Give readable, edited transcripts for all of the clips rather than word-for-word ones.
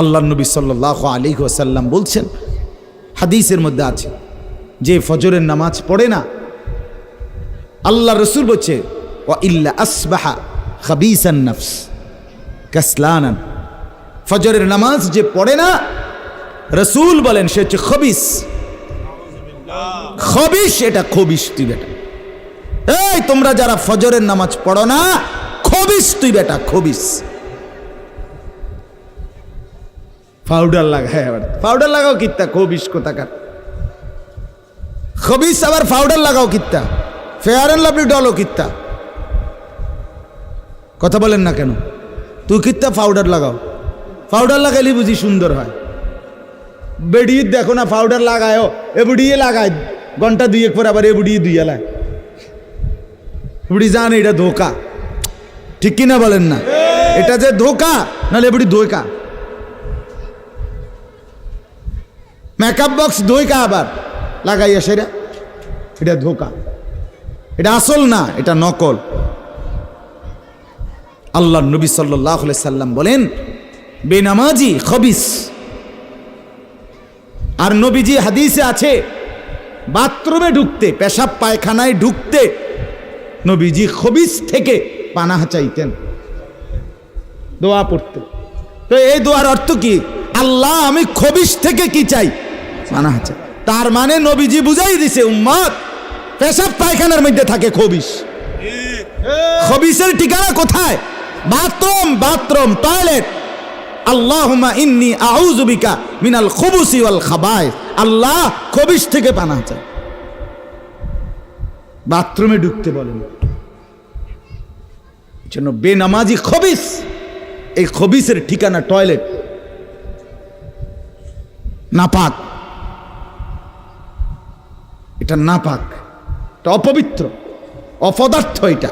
আল্লাহ নবী সাল্লাল্লাহু আলাইহি ওয়াসাল্লাম বলছেন, হাদিসের মধ্যে আছে, যে ফজরের নামাজ পড়ে না, আল্লাহ রসুল বলছে ওয়া ইল্লা আসবাহা খাবিসান নফস কাসলানান, ফজরের নামাজ যে পড়ে না, রসুল বলেন সে হচ্ছে খবিস। খবিস, এটা খবিস তুই বেটা। এই তোমরা যারা ফজরের নামাজ পড়ো না, খবিস তুই বেটা, খবিস। পাউডার লাগায়, আবার পাউডার লাগাও কিত্তা, খবিস কোথাকার খবিস, আবার পাউডার লাগাও কিত্তা, ফেয়ার অ্যান্ড লাভলি ডলও কিত্তা। কথা বলেন না কেন? তুই কিত্তা পাউডার লাগাও, পাউডার লাগাইলে বুঝি সুন্দর হয়। বেডিয়ে দেখো না পাউডার লাগায়ও, এ বুড়িয়ে লাগায় ঘন্টা দুয়েক পর আবার এ বুড়িয়ে দুইয়া লায়। বুড়ি জানে এটা ধোকা, ঠিক কিনা বলেন না? এটা যে ধোকা, নাহলে বুড়ি ধোকা। মেকআপ বক্স ধোকা আবার লাগাইয়া সেরা, এটা ধোকা, এটা আসল না, এটা নকল। আল্লাহ নবী সাল্লাল্লাহু আলাইহি সাল্লাম বলেন বেনামাজি খবিস। আর নবীজি হাদিসে আছে, বাথরুমে ঢুকতে, পেশাব পায়খানায় ঢুকতে নবীজি খবিস থেকে পানাহ চাইতেন, দোয়া পড়তে। তো এই দোয়ার অর্থ কি? আল্লাহ আমি খবিস থেকে কি চাই? পানাহ চাই। তার মানে নবীজি বুঝাই দিছে উম্মত, পেশাব পায়খানার মধ্যে থাকে খবিস। খবিসের ঠিকানা কোথায়? Bathroom, bathroom, toilet. আল্লাহুম্মা ইন্নী আউযু বিকা মিনাল খুবুসি ওয়াল খাবায়েস। আল্লাহ খবিস থেকে পানাহ চাই। বাথরুমে ঢুকতে বলেন, জন্য বেনামাজি খবিস। এই খবিসের ঠিকানা টয়লেট, নাপাক, এটা নাপাক, এটা অপবিত্র, অপদার্থ, এটা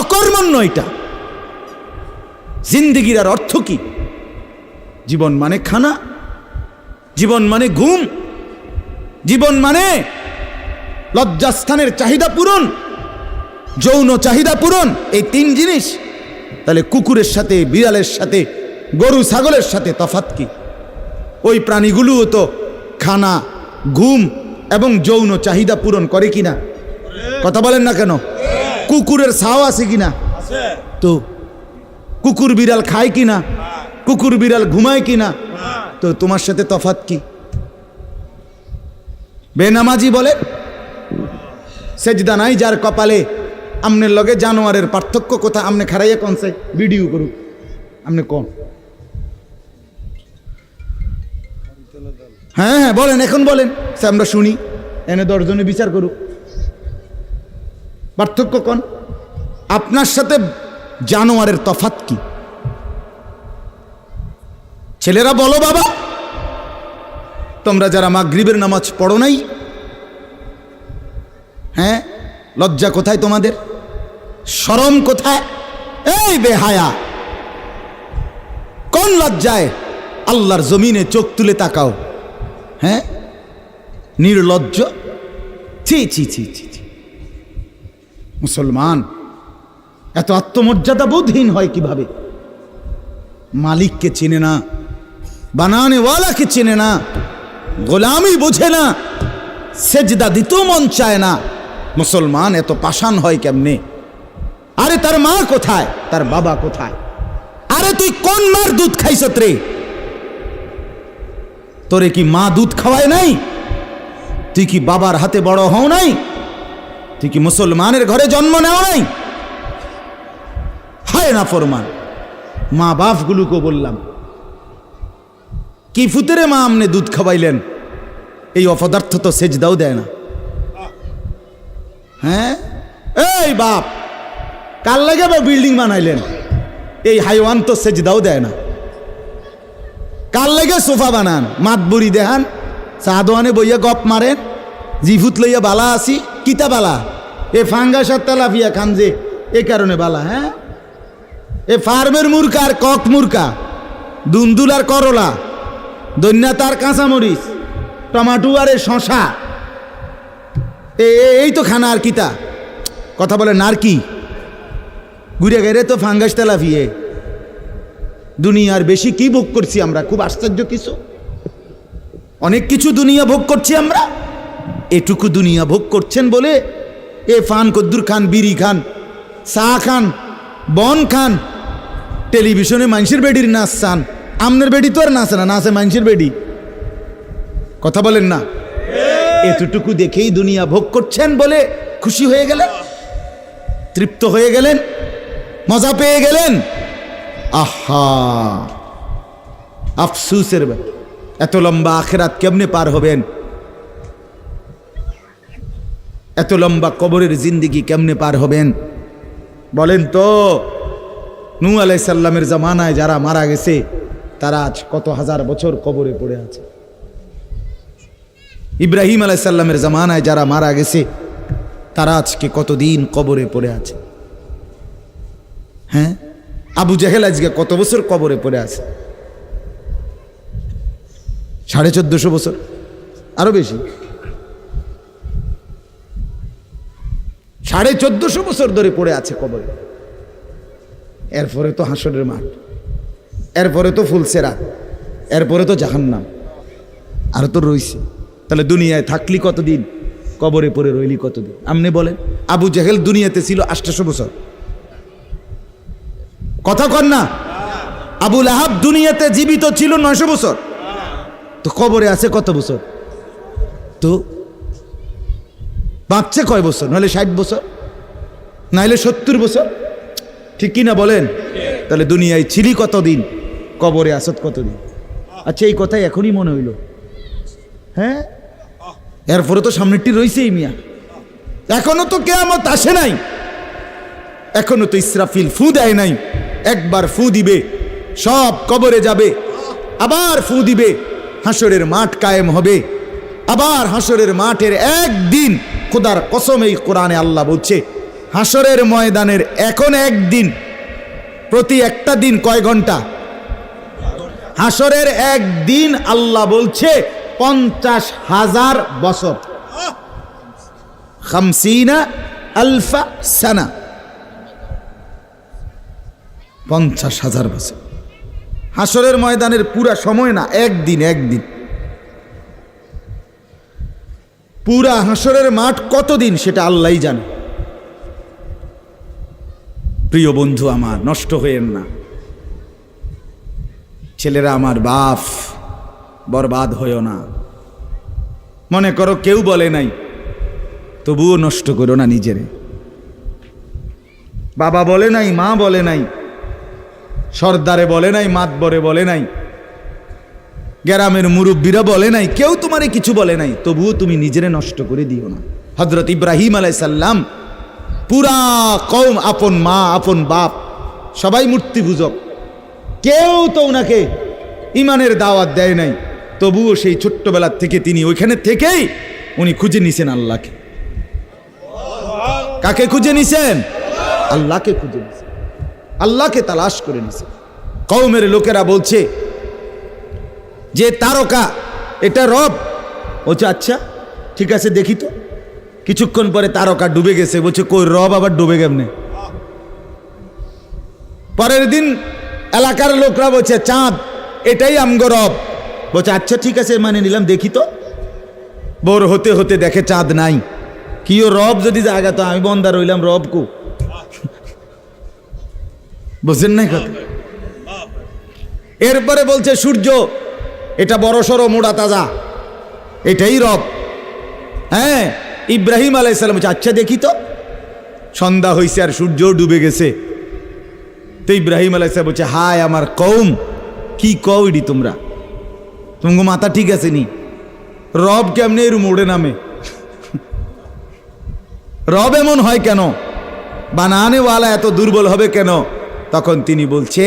অকর্মণ্য। এটা জিন্দেগির আর অর্থ কি? জীবন মানে খানা, জীবন মানে ঘুম, জীবন মানে লজ্জাস্থানের চাহিদা পূরণ, যৌন চাহিদা পূরণ, এই তিন জিনিস। তাহলে কুকুরের সাথে, বিড়ালের সাথে, গরু ছাগলের সাথে তফাৎ কি? ওই প্রাণীগুলোও তো খানা, ঘুম এবং যৌন চাহিদা পূরণ করে কিনা? কথা বলেন না কেন? কুকুরের ছাও আছে কিনা? তো কুকুর বিড়াল খায় কিনা? কুকুর বিড়াল ঘুমায় কিনা? তো তোমার সাথে তফাৎ কি? বেনামাজি বলে সেজদা নাই যার কপালে, আমনের লগে জানোয়ারের পার্থক্য কোথা? আমনে খারাইয়া কনছে ভিডিও করুক, আমনে কোন? হ্যাঁ হ্যাঁ বলেন, এখন বলেন, আমরা শুনি, এনে 10 জনে বিচার করুক। পার্থক্য কোন? আপনার সাথে জানোয়ারের তফাৎ কি? ছেলেরা বলো বাবা, তোমরা যারা মাগরিবের নামাজ পড়ো নাই, হ্যাঁ, লজ্জা কোথায় তোমাদের? শরম কোথায়? এই বেহায়া, কোন লজ্জায় আল্লাহর জমিনে চোখ তুলে তাকাও? হ্যাঁ, নির্লজ্জ। ছি ছি ছি ছি ছি। মুসলমান এত আত্মমর্যাদা বোধহীন হয় কিভাবে? মালিককে চেনে না, বানানেওয়ালাকে চেনে না, গোলামি বোঝে না, সেজদা দিতেও মন চায় না। মুসলমান এত পাষাণ হয় কেমনে? আরে তার মা কোথায়? তার বাবা কোথায়? আরে তুই কোন মার দুধ খাইছত রে? তোরে কি মা দুধ খাওয়ায় নাই? তুই কি বাবার হাতে বড় হও নাই? তুই কি মুসলমানের ঘরে জন্ম নেও নাই? হায় না ফরমান। মা বাপ গুলোকে বললাম, কি ফুতেরে মা আমনে দুধ খাওয়াইলেন? এই অপদার্থ তো সেজদাও দেয় না। হ্যাঁ, এই বাপ কাল লাগে বিল্ডিং বানাইলেন? এই হাইওয়ান তো সেজদাও দেয় না। কাল লেগে সোফা বানান, মাতবুরি দেহান, সাদোয়ানে বইয়া গপ মারেন, জিফুত লইয়া বালা আসি, কিতা বালা? এ ফাঙ্গাস আর তেলাপিয়া খান যে, এ কারণে বালা। হ্যাঁ, এ ফার্মের মুরকা আর কক মুরকা, দুন্দুল আর করলা, দৈন্যা তার কাঁচামরিচ, টমাটো আর শশা, এই তো খানা। আর কিতা কথা বলে? আর কি ঘুরে গেলে তো ফাঙ্গাস তেলাপিয়ে। দুনিয়ার বেশি কি ভোগ করছি আমরা? খুব আশ্চর্য কিছু, অনেক কিছু দুনিয়া ভোগ করছি আমরা। এটুকু দুনিয়া ভোগ করছেন বলে এ ফান কদ্দুর খান, বিড়ি খান, চা খান, বন খান, টেলিভিশনে মানুষের বেডির নাচ চান। আমনের বেডি তো আর নাচে না, নাচে মানুষের বেডি। কথা বলেন না? এতটুকু দেখেই দুনিয়া ভোগ করছেন বলে খুশি হয়ে গেলেন, তৃপ্ত হয়ে গেলেন, মজা পেয়ে গেলেন। আহা, আফসুসের ব্যাপার। এত লম্বা আখেরাত কেমনে পার হবেন? এত লম্বা কবরের জিন্দেগি কেমনে পার হবেন বলেন তো? নূহ আলাইহিস সালামের জামানায় যারা মারা গেছে তারা আজ কত হাজার বছর কবরে পড়ে আছে। ইব্রাহিম আলাইহিস সালামের জামানায় যারা মারা গেছে তারা আজকে কতদিন কবরে পড়ে আছে। হ্যাঁ, আবু জেহেল আজকে কত বছর কবরে পড়ে আছে? 1450 বছর, আরো বেশি, 1450 বছর ধরে পড়ে আছে কবরে। এরপরে তো হাসরের মাঠ, এরপরে তো ফুলসেরাত, এরপরে তো জাহান্নাম, আর তো রইছে। তাহলে দুনিয়ায় থাকলি কতদিন, কবরে পড়ে রইলি কতদিন? আপনি বলেন। আবু জেহেল দুনিয়াতে ছিল 800 বছর, কথা কন না? আবু লাহাব দুনিয়াতে জীবিত ছিল 900 বছর, তো কবরে আছে কত বছর? তো বাঁচছে কয় বছর? নাহলে 60 বছর, নাহলে 70 বছর, ঠিক কিনা বলেন? তাহলে দুনিয়ায় ছিলি কতদিন, কবরে আসত কতদিন? আচ্ছা, এই কথাই এখনই মনে হইল? হ্যাঁ, এরপরে তো সামনেরটি রয়েছেই মিয়া, এখনো তো কিয়ামত আসে নাই, এখনো তো ইসরাফিল ফু দেয় নাই। একবার ফু দিবে, সব কবরে যাবে, আবার ফু দিবে, হাসরের মাঠ কায়েম হবে। আবার হাসরের মাঠের একদিন, খোদার কসম এই কোরআনে আল্লাহ বলছে, হাসরের ময়দানের এখন একদিন, প্রতি একটা দিন কয় ঘন্টা? হাসরের একদিন আল্লাহ বলছে 50,000 বছর, 50,000 সানা, 50,000 বছর। হাসরের ময়দানের পুরা সময় না, একদিন, একদিন। পুরা হাসরের মাঠ কতদিন সেটা আল্লাহই জানে। প্রিয় বন্ধু আমার, নষ্ট হয়েন না। ছেলেরা আমার, বাপ, বরবাদ হইও না। মনে করো কেউ বলে নাই, তবুও নষ্ট করো না নিজেরে। বাবা বলে নাই, মা বলে নাই, সর্দারে বলে নাই, মাতবরে বলে নাই, গ্রামের মুরব্বীরা বলে নাই, কেউ তোমারে কিছু বলে নাই, তবুও তুমি নিজেরে নষ্ট করে দিও না। হযরত ইব্রাহিম আলাইহিস সালাম, পুরা কওম, আপন মা, আপন বাপ, সবাই মূর্তি পূজক, কেউ তো ওনাকে ইমানের দাওয়াত দেয় নাই, তবুও সেই ছোট্টবেলার থেকে তিনি ওইখানে থেকেই উনি খুঁজে নিছেন আল্লাহকে। কাকে খুঁজে নিছেন? আল্লাহকে খুঁজে নিছেন, আল্লাহকে তালাশ করে নিছেন। কওমের লোকেরা বলছে যে তারকা এটা রব। বলছে আচ্ছা ঠিক আছে দেখি তো। কিছুক্ষণ পরে তারকা ডুবে গেছে। বলছে কই রব আবার ডুবে কেমনে? পরের দিন এলাকার লোকরা বলছে চাঁদ, এটাই আমগো রব। বলছে আচ্ছা ঠিক আছে মানে নিলাম, দেখি তো। ভোর হতে হতে দেখে চাঁদ নাই। কিও রব যদি জায়গা তো আমি বন্দা রইলাম, রব কু? বুঝেন নাই কথা? এরপরে বলছে সূর্য, এটা বড় সড়ো মোড়া তাজা, এটাই রব। হ্যাঁ, ইব্রাহিম আলাইহিস সালাম বলছে আচ্ছা দেখি তো। সন্ধ্যা হয়েছে আর সূর্য ডুবে গেছে। তো ইব্রাহিম আলাইহিস সালাম বলছে হায় আমার কওম, কি কও ইডি তোমরা? তোমার মাথা ঠিক আছে নি? রব কেমনে এর মোড়ে নামে? রব এমন হয় কেন? বানানেওয়ালা এত দুর্বল হবে কেন? তখন তিনি বলছে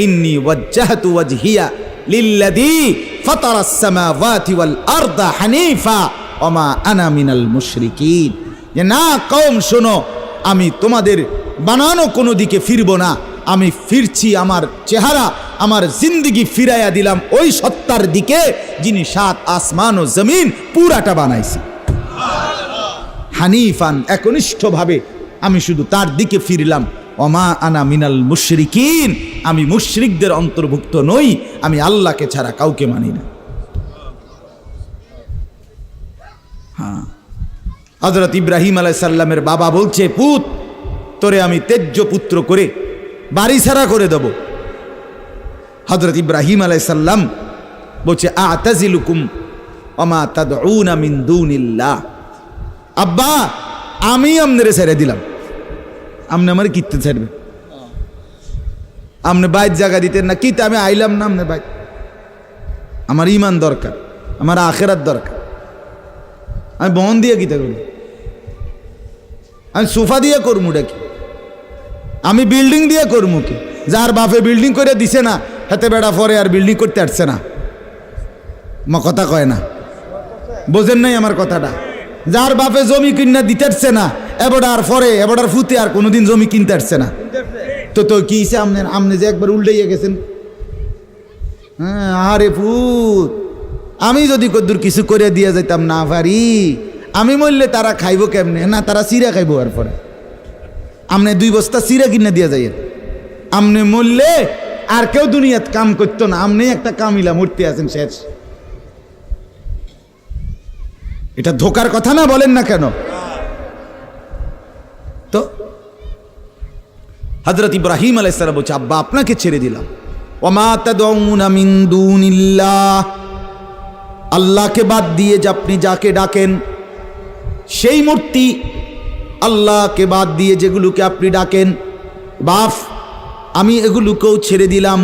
ইন্নী ওয়াজ্জাহতু ওয়াজহিয়া লিল্লাযী ফাতারাস সামাওয়াতি ওয়াল আরদা হানিফা ওয়া মা আনা মিনাল মুশরিকিন। যে না কওম শোনো, আমি তোমাদের বানানো কোনো দিকে ফিরবো না, আমি ফিরছি আমার চেহারা, আমার জিন্দেগি ফিরাইয়া দিলাম ওই সত্তার দিকে যিনি 7 আসমান ও জমিন পুরাটা বানাইছে। হানিফান, একনিষ্ঠভাবে আমি শুধু তার দিকে ফিরলাম। ওমা আনা মিনাল মুশরিকিন, আমি মুশরিকদের অন্তর্ভুক্ত নই, আমি আল্লাহকে ছাড়া কাউকে মানি না। হ্যাঁ, হযরত ইব্রাহিম আলাইহিস সালামের বাবা বলছে, পুত তোরে আমি তেজ্য পুত্র করে বাড়ি ছাড়া করে দেব। হযরত ইব্রাহিম আলাইহিস সালাম বলছে, আ'তাজিলুকুম ওমা তাদউনা মিন দুনিল্লাহ, আব্বা আমি আমনেরে ছেড়ে দিলাম, আপনি আমার কিতে ছাড়বে, আপনি বাইর জায়গা দিতেন না কিতে, আমি আইলাম না আপনি বাইর, আমার ইমান দরকার, আমার আখেরাত দরকার, আমি বন দিয়ে কিতে করব, আমি সোফা দিয়ে করবো কি, আমি বিল্ডিং দিয়ে করবো কি? যার বাপে বিল্ডিং করে দিছে না হাতে বেড়া পরে আর বিল্ডিং করতে আসছে না, মা কথা কয় না, বোঝেন নাই আমার কথাটা? যার বাপে জমি কিনা দিতে আসছে না এবারে পরে এবারে ফুতে আর কোনোদিন জমি কিনতে আসছে না, তো তো কি আপনি যে একবার উল্টাইয়া গেছেন। হ্যাঁ, আরে ফুত, আমি যদি কদ্দুর কিছু করে দিয়ে যাইতাম না পারি, আমি মরলে তারা খাইব কেমনে? না তারা চিরা খাইব, আর পরে আপনি 2 বস্তা চিরা কিনে দিয়ে যাইয়েন, আপনি মরলে আর কেউ দুনিয়াত কাম করতো না, আপনি একটা কামিলা মূর্তি আছেন শেষ। এটা ধোকার কথা না, বলেন না কেন? তো হযরত ইব্রাহিম আলাইহিস সালাম বলছে, আব্বা আপনাকে ছেড়ে দিলাম। ওমা তাদউনা মিন দুনিল্লাহ, আল্লাহকে বাদ দিয়ে যে আপনি যাকে ডাকেন সেই মূর্তি, আল্লাহকে বাদ দিয়ে যেগুলোকে আপনি ডাকেন, বাপ আমি এগুলোকেও ছেড়ে দিলাম।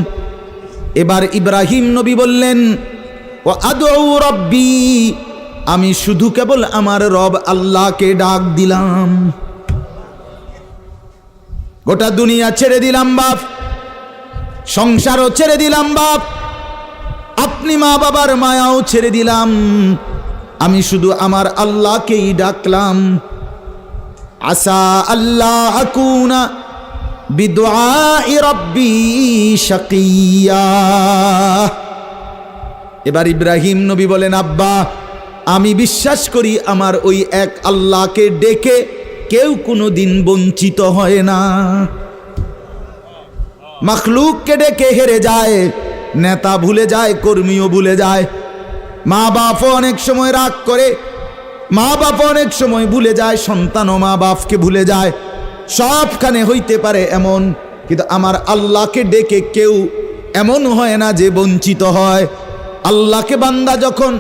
এবার ইব্রাহিম নবী বললেন, ও আদউ রব্বি, আমি শুধু কেবল আমার রব আল্লাহকে ডাক দিলাম, গোটা দুনিয়া ছেড়ে দিলাম বাপ, সংসারও ছেড়ে দিলাম বাপ, আপনি মা বাবার মায়াও ছেড়ে দিলাম, আমি শুধু আমার আল্লাহকেই ডাকলাম। আসা আল্লাহ আকুনা বিদুআই রাব্বি শাকিয়া। এবার ইব্রাহিম নবী বলেন, আব্বা আমি বিশ্বাস করি আমার ওই এক আল্লাহকে ডেকে কেউ কোনোদিন বঞ্চিত হয় না। মখলুককে ডেকে হেরে যায়, নেতা ভুলে যায়, কর্মীও ভুলে যায়, মা বাপও অনেক সময় রাগ করে, মা বাপ অনেক সময় ভুলে যায়, সন্তানও মা বাপকে ভুলে যায়, সবখানে হইতে পারে এমন, কিন্তু আমার আল্লাহকে ডেকে কেউ এমন হয় না যে বঞ্চিত হয়। আল্লাহকে বান্দা যখন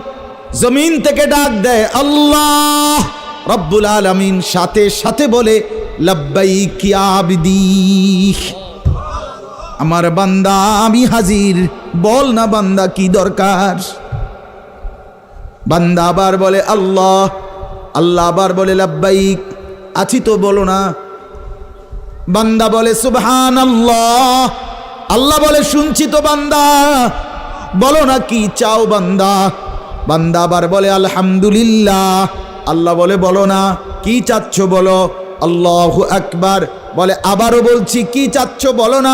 জমিন থেকে ডাক দেয় আল্লাহ রব্বুল আলামিন সাথে সাথে বলে লাব্বাইক ইয়া আবদি, আমার বান্দা আমি হাজির, বল না বান্দা কি দরকার। বান্দা আবার বলে আল্লাহ, আল্লাহ আবার বলে লাব্বাইক, আছি তো বলো না। বান্দা বলে সুবহানাল্লাহ, আল্লাহ বলে শুনছি তো বান্দা, বলো না কি চাও বান্দা। বান্দা আবার বলে আলহামদুলিল্লাহ, আল্লাহ বলে বলো না কি চাচ্ছ বলো। আল্লাহু আকবার বলে আবারও বলছি কি চাচ্ছ বলো না,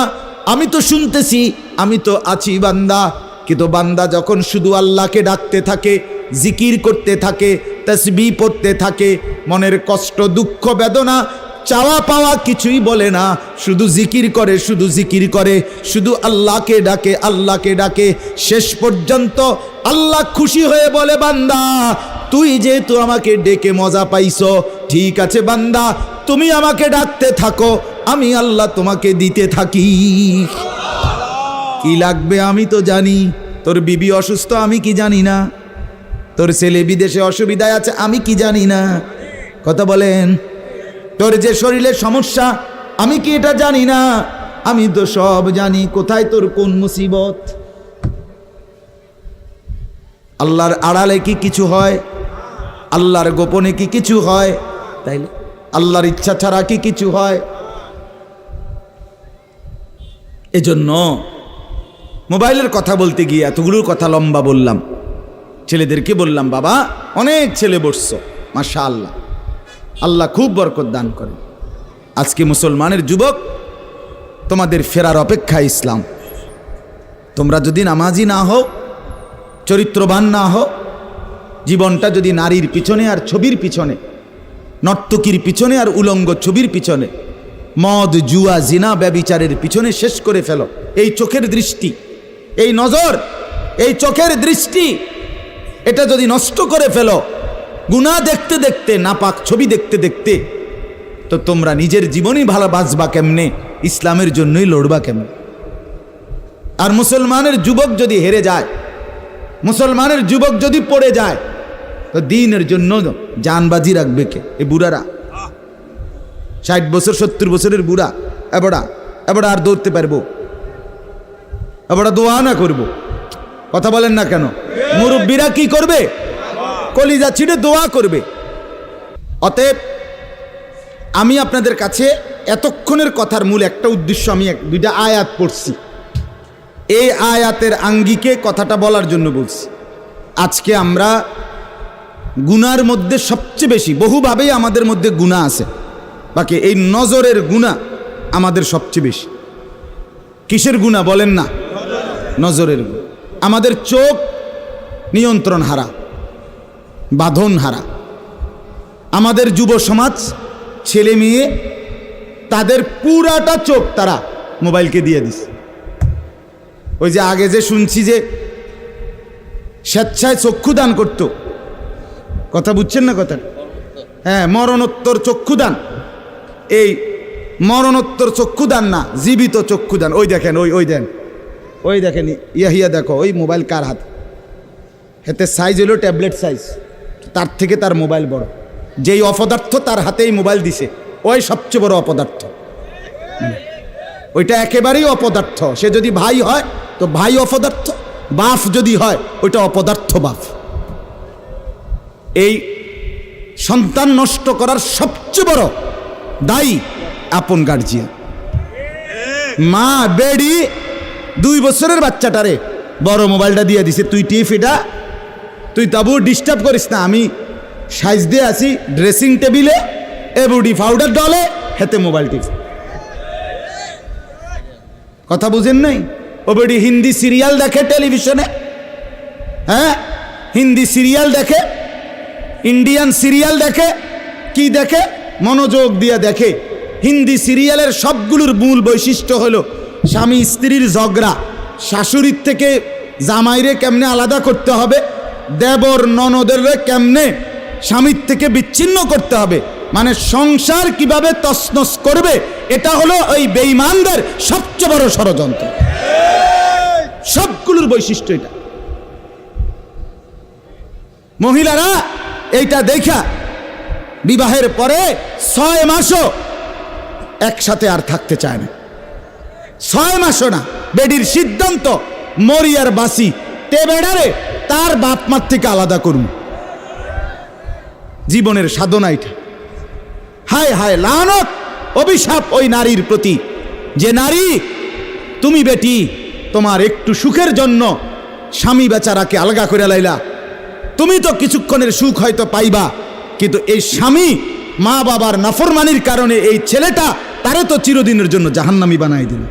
আমি তো শুনতেছি, আমি তো আছি বান্দা। কিন্তু বান্দা যখন শুধু আল্লাহকে ডাকতে থাকে, জিকির করতে থাকে, তাসবিহ পড়তে থাকে, মনের কষ্ট দুঃখ বেদনা চাওয়া পাওয়া কিছুই বলে না, শুধু জিকির করে, শুধু জিকির করে, শুধু আল্লাহকে ডাকে, আল্লাহকে ডাকে, শেষ পর্যন্ত আল্লাহ খুশি হয়ে বলে বান্দা তুই যেহেতু আমাকে ডেকে মজা পাইছো, ঠিক আছে বান্দা তুমি আমাকে ডাকতে থাকো, আমি আল্লাহ তোমাকে দিতে থাকি। কি লাগবে আমি তো জানি, তোর বিবি অসুস্থ আমি কি জানি না, তোর ছেলে বিদেশে অসুবিধায় আছে আমি কি জানি না, কথা বলেন। তোর যে শরীরের সমস্যা আমি কি এটা জানি না, আমি তো সব জানি, কোথায় তোর কোন মুসিবত। আল্লাহর আড়ালে কি কিছু হয়, আল্লাহর গোপনে কি কিছু হয়, তাইলে আল্লাহর ইচ্ছা ছাড়া কি কিছু হয়। এজন্য মোবাইলের কথা বলতে গিয়ে এতগুলোর কথা লম্বা বললাম। ছেলেদেরকে বললাম বাবা অনেক ছেলে বসছো, মাশাআল্লাহ, আল্লাহ খুব বরকত দান করে। আজকে মুসলমানের যুবক তোমাদের ফেরার অপেক্ষা ইসলাম। তোমরা যদি নামাজি না হও, চরিত্রবান না হও, জীবনটা যদি নারীর পিছনে আর ছবির পিছনে, নর্তকীর পিছনে আর উলঙ্গ ছবির পিছনে, মদ, জুয়া, জিনা, ব্যভিচারের পিছনে শেষ করে ফেলো। এই চোখের দৃষ্টি, এই নজর, এই চোখের দৃষ্টি, এটা যদি নষ্ট করে ফেলো গুনাহ দেখতে দেখতে, নাপাক ছবি দেখতে দেখতে, তো তোমরা নিজের জীবনই ভালো বাঁচবা কেমনে, ইসলামের জন্যই লড়বা কেমনে? আর মুসলমানের যুবক যদি হেরে যায়, মুসলমানের যুবক যদি পড়ে যায়, তো দ্বীনের জন্য জানবাজি রাখবে কে? এই বুড়ারা, 60 বছর 70 বছরের বুড়া, এবারে আর দৌড়তে পারবো? এবারে দোয়া না করবো? কথা বলেন না কেন? মুরব্বীরা কি করবে? কলিজা ছিঁড়ে দোয়া করবে। অতএব আমি আপনাদের কাছে এতক্ষণের কথার মূল একটা উদ্দেশ্য, আমি 2টা আয়াত পড়ছি, এই আয়াতের আঙ্গিকে কথাটা বলার জন্য বলছি। আজকে আমরা গুনার মধ্যে সবচেয়ে বেশি, বহুভাবেই আমাদের মধ্যে গুনাহ আছে, বাকি এই নজরের গুনাহ আমাদের সবচেয়ে বেশি। কিসের গুনাহ বলেন না? নজরের গুনাহ। আমাদের চোখ নিয়ন্ত্রণ হারা, বাঁধন হারা। আমাদের যুব সমাজ, ছেলে মেয়ে, তাদের পুরাটা চোখ তারা মোবাইলকে দিয়ে দিছে। ওই যে আগে যে শুনছি যে স্বেচ্ছায় চক্ষুদান করতো, কথা বুঝছেন না কথা? হ্যাঁ, মরণোত্তর চক্ষুদান। এই মরণোত্তর চক্ষুদান না, জীবিত চক্ষুদান। ওই দেখেন, ওই দেখেন, ইয়া দেখো, ওই মোবাইল কার হাত, হাতে সাইজ হলো ট্যাবলেট সাইজ, তার থেকে তার মোবাইল বড়। যেই অপদার্থ তার হাতেই মোবাইল দিছে, ওই সবচেয়ে বড় অপদার্থ। ওইটা একেবারেই অপদার্থ। সে যদি ভাই হয় তো ভাই অপদার্থ, বাপ যদি হয় ওইটা অপদার্থ বাপ। এই সন্তান নষ্ট করার সবচেয়ে বড় দায়ী আপন গার্জিয়ান। মা বেডি 2 বছরের বাচ্চাটারে বড় মোবাইলটা দিয়ে দিছে, তুই টিপ এটা, তুই তাবু ডিস্টার্ব করিস না, আমি সাইজ দিয়ে আসি ড্রেসিং টেবিলে, এবুডি পাউডার ডলে, হেতে মোবাইল টিপ। কথা বুঝেন নাই? ও বেডি হিন্দি সিরিয়াল দেখে টেলিভিশনে, হ্যাঁ, হিন্দি সিরিয়াল দেখে, ইন্ডিয়ান সিরিয়াল দেখে, কি দেখে? মনোযোগ দিয়ে দেখে। হিন্দি সিরিয়ালের সবগুলোর মূল বৈশিষ্ট্য হলো স্বামী স্ত্রীর ঝগড়া, শাশুড়ির থেকে জামাইরে কেমনে আলাদা করতে হবে, দেবর ননদের কেমনে স্বামীর থেকে বিচ্ছিন্ন করতে হবে, মানে সংসার কিভাবে তছনছ করবে, এটা হলো ওই বেঈমানদের সবচেয়ে বড় ষড়যন্ত্র। সবগুলোর বৈশিষ্ট্য এটা। মহিলারা এইটা দেখা বিবাহের পরে 6 মাসও একসাথে আর থাকতে চায় না। 6 মাসও না। বেডির সিদ্ধান্ত, মরিয়ার বাসি তে বেড়ারে তার বাপ মার থেকে আলাদা করুন। জীবনের সাধনা এটা। হায় হায়, লানত, অভিশাপ ওই নারীর প্রতি, যে নারী তুমি বেটি তোমার একটু সুখের জন্য স্বামী বেচারাকে আলগা করে লাইলা। তুমি তো কিছুক্ষণের সুখ হয়তো পাইবা, কিন্তু এই স্বামী মা বাবার নাফরমানির কারণে এই ছেলেটা তারে তো চিরদিনের জন্য জাহান্নামী বানাই দিল।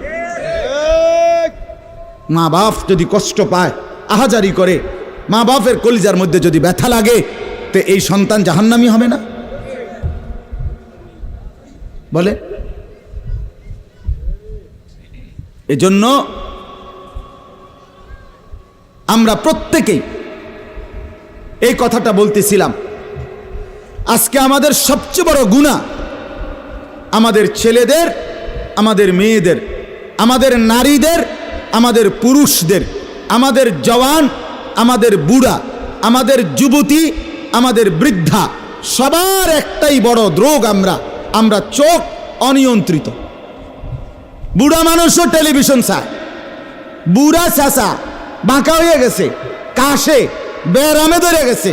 মা বাপ যদি কষ্ট পায়, আহাজারি করে, মা বাপের কলিজার মধ্যে যদি ব্যথা লাগে, তো এই সন্তান জাহান্নামী হবে না? বলে। এজন্য আমরা প্রত্যেকেই এই কথাটা বলতেছিলাম, আজকে আমাদের সবচেয়ে বড় গুনাহ আমাদের ছেলেদের, আমাদের মেয়েদের, আমাদের নারীদের, আমাদের পুরুষদের, আমাদের জওয়ান, আমাদের বুড়া, আমাদের যুবতী, আমাদের বৃদ্ধা, সবার একটাই বড় রোগ। আমরা চোখ অনিয়ন্ত্রিত। বুড়া মানুষও টেলিভিশন চায়, বুড়া চাচা বাঁকা হয়ে গেছে, কাশে বেরামে ধরে গেছে,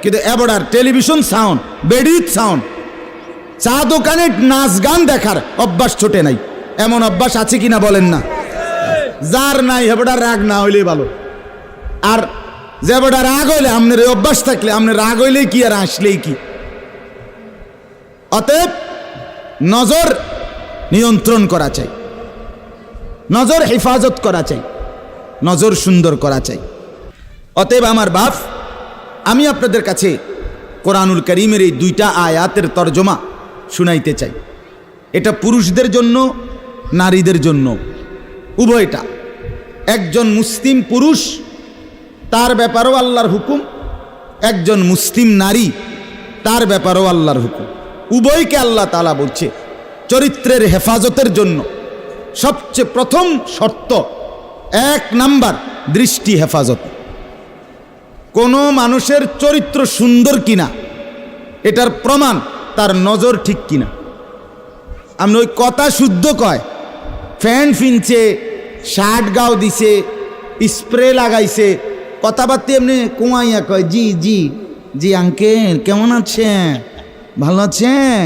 কিন্তু এবার টেলিভিশন সাউন্ড, বেডির সাউন্ড, চা দোকানে নাচ গান দেখার অভ্যাস ছোটে নাই। এমন অভ্যাস আছে কিনা বলেন না? যার নাই হেবড়া রাগ না হইলেই ভালো। আর যে বেটা রাগ হইলে, আপনার এই অভ্যাস থাকলে, আপনার রাগ হইলেই কি আর আসলেই কি। অতএব নজর নিয়ন্ত্রণ করা চাই, নজর হেফাজত করা চাই, নজর সুন্দর করা চাই। অতএব আমার বাপ, আমি আপনাদের কাছে কোরআনুল কারীমের এই 2টা আয়াতের তরজমা শুনাইতে চাই। এটা পুরুষদের জন্য, নারীদের জন্য, উভয়টা। একজন মুসলিম পুরুষ, তার ব্যাপারেও আল্লাহর হুকুম, একজন মুসলিম নারী, তার ব্যাপারেও আল্লাহর হুকুম। উভয়কে আল্লাহ তাআলা বলছে চরিত্রের হেফাজতের জন্য সবচেয়ে প্রথম শর্ত, 1 নাম্বার দৃষ্টি হেফাজত। কোনো মানুষের চরিত্র সুন্দর কিনা এটার প্রমাণ তার নজর ঠিক কিনা। আপনি ওই কথা শুদ্ধ কয়, ফ্যান ফিনছে, শার্ট গাও দিছে, স্প্রে লাগাইছে, কথাবার্তা এমনি কুমাইয়া কয় জি জি জি আঙ্কেল কেমন আছেন, ভালো আছেন,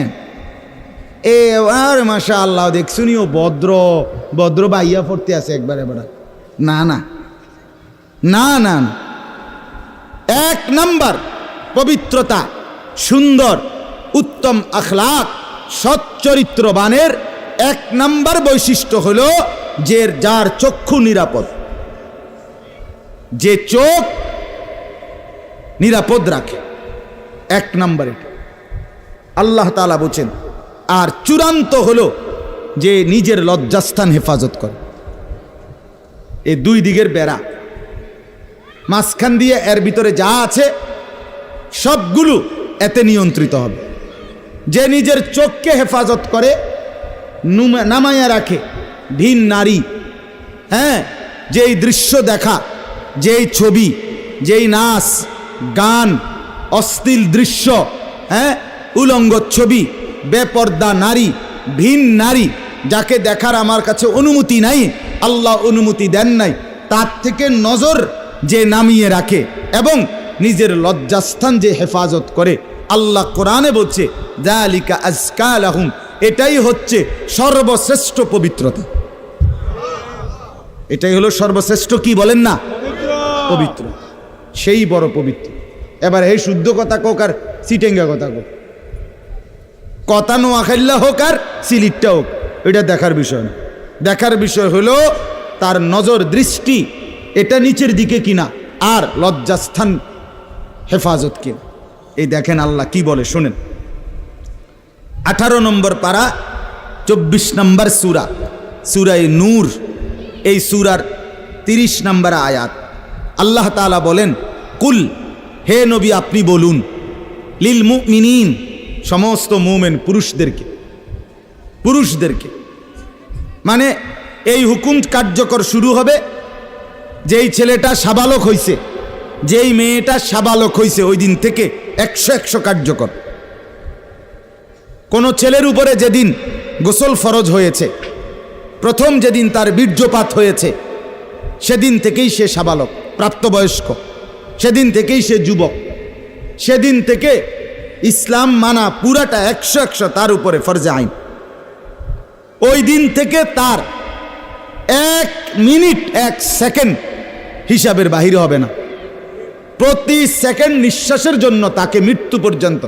এ আর মাশাআল্লাহ দেখছুনিও ভদ্র ভদ্র বাইয়া পড়তে আছে একবারে বড়। না না না না, 1 নাম্বার পবিত্রতা, সুন্দর উত্তম আখলাক, সৎ চরিত্রবানের 1 নাম্বার বৈশিষ্ট্য হলো যে যার চক্ষু নিরাপদ, যে চোখ নিরাপদ রাখে। 1 নাম্বার এটা আল্লাহ তাআলা বলেন। আর চূড়ান্ত হলো যে নিজের লজ্জাস্থান হেফাজত করে। এই 2 দিকের বেড়া, মাঝখান দিয়ে এর ভিতরে যা আছে সবগুলো এতে নিয়ন্ত্রিত হবে। যে নিজের চোখকে হেফাজত করে, নামাইয়া রাখে, ভিন নারী, হ্যাঁ, যেই দৃশ্য দেখা, যেই ছবি, যেই নাচ গান, অশ্লীল দৃশ্য, হ্যাঁ, উলঙ্গ ছবি, বেপর্দা নারী, ভিন নারী, যাকে দেখার আমার কাছে অনুমতি নাই, আল্লাহ অনুমতি দেন নাই, তার থেকে নজর যে নামিয়ে রাখে এবং নিজের লজ্জাস্থান যে হেফাজত করে, আল্লাহ কোরআনে বলছে যালিকা আজকা লাহুম, এটাই হচ্ছে সর্বশ্রেষ্ঠ পবিত্রতা। এটাই হলো সর্বশ্রেষ্ঠ, কি বলেন না, পবিত্র, সেই বড় পবিত্র। এবার এই শুদ্ধ কথা কোক আর সিটেঙ্গা কথা কোক, কথা নোয়াখাইল্লা হোক আর সিলিটটা হোক, এটা দেখার বিষয় না। দেখার বিষয় হলো তার নজর দৃষ্টি এটা নিচের দিকে কিনা, আর লজ্জাস্থান হেফাজত কিনা। এই দেখেন আল্লাহ কি বলে শোনেন। 18 নম্বর পারা 24 নম্বর সূরা, সূরায়ে নূর, এই সূরার 30 নম্বর আয়াত। আল্লাহ তাআলা বলেন, কুল, হে নবী আপনি বলুন, লিল মুমিনিন, সমস্ত মুমিন পুরুষদেরকে, পুরুষদেরকে মানে এই হুকুম কার্যকর শুরু হবে যেই ছেলেটা সাবালক হইছে, যেই মেয়েটা সাবালক হইছে, ওই দিন থেকে 100 কার্যকর। কোন ছেলের উপরে যেদিন গোসল ফরজ হয়েছে, প্রথম যেদিন তার বীর্যপাত হয়েছে, সেদিন থেকেই সে সাবালক, প্রাপ্তবয়স্ক, সেদিন থেকেই সে যুবক, সেদিন থেকে ইসলাম মানা পুরাটা 100 তার উপরে ফরজে আইন। ওই দিন থেকে তার 1 মিনিট 1 সেকেন্ড হিসাবের বাহিরে হবে না। প্রতি সেকেন্ড নিঃশ্বাসের জন্য তাকে মৃত্যু পর্যন্ত,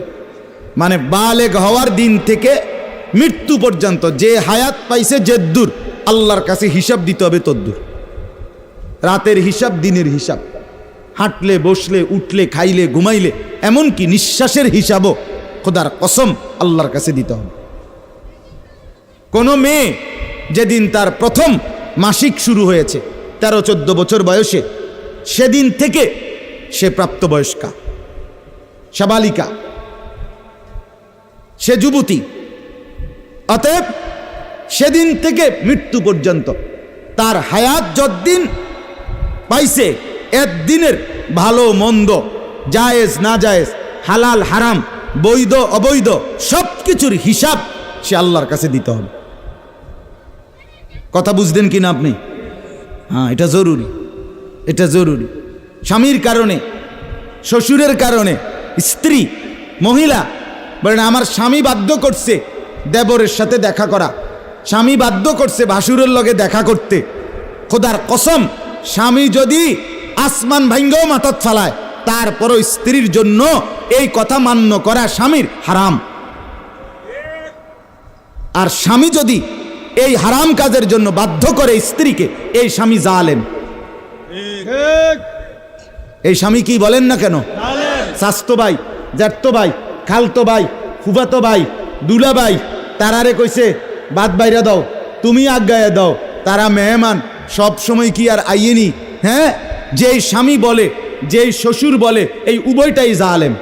মানে বালেগ হওয়ার দিন থেকে মৃত্যু পর্যন্ত যে হায়াত পাইছে যেদ্দুর, আল্লাহর কাছে হিসাব দিতে হবে তদ্দুর। রাতের হিসাব, দিনের হিসাব, হাঁটলে বসলে উঠলে খাইলে ঘুমাইলে, এমনকি নিঃশ্বাসের হিসাবও খোদার কসম আল্লাহর কাছে দিতে হবে। কোনো মেয়ে যেদিন তার প্রথম মাসিক শুরু হয়েছে 13-14 বছর বয়সে, সেদিন থেকে সে প্রাপ্তবয়স্কা, সাবালিকা, সে যুবতী। অতএব সেদিন থেকে মৃত্যু পর্যন্ত তার হায়াত যতদিন পাইছে, একদিনের ভালো মন্দ, জায়েজ না জায়েজ, হালাল হারাম, বৈধ অবৈধ, সব কিছুর হিসাব সে আল্লাহর কাছে দিতে হবে। কথা বুঝলেন কিনা আপনি? হ্যাঁ, এটা জরুরি, এটা জরুরি। স্বামীর কারণে, শ্বশুরের কারণে, স্ত্রী মহিলা বলেন আমার স্বামী বাধ্য করছে দেবরের সাথে দেখা করা, স্বামী বাধ্য করছে ভাসুরের লগে দেখা করতে, খোদার কসম স্বামী যদি আসমান ভাঙ্গাও মাথাত ফালায়, তারপরও স্ত্রীর জন্য এই কথা মান্য করা স্বামীর হারাম। আর স্বামী যদি এই হারাম কাজের জন্য বাধ্য করে স্ত্রীকে, এই স্বামী জালেম। এই স্বামী কি বলেন না কেন, চাচতো ভাই, জ্যাঠতো ভাই, খালতো ভাই, ফুফাতো ভাই, দুলা ভাই, তারারে কইছে বাদ বাইরা দাও, তুমি আজ্ঞায় দাও, তারা মেহমান সব সময় কি আর আইয়েনি? হ্যাঁ, যেই স্বামী বলে, যেই শ্বশুর বলে, এই উভয়টাই জালেম,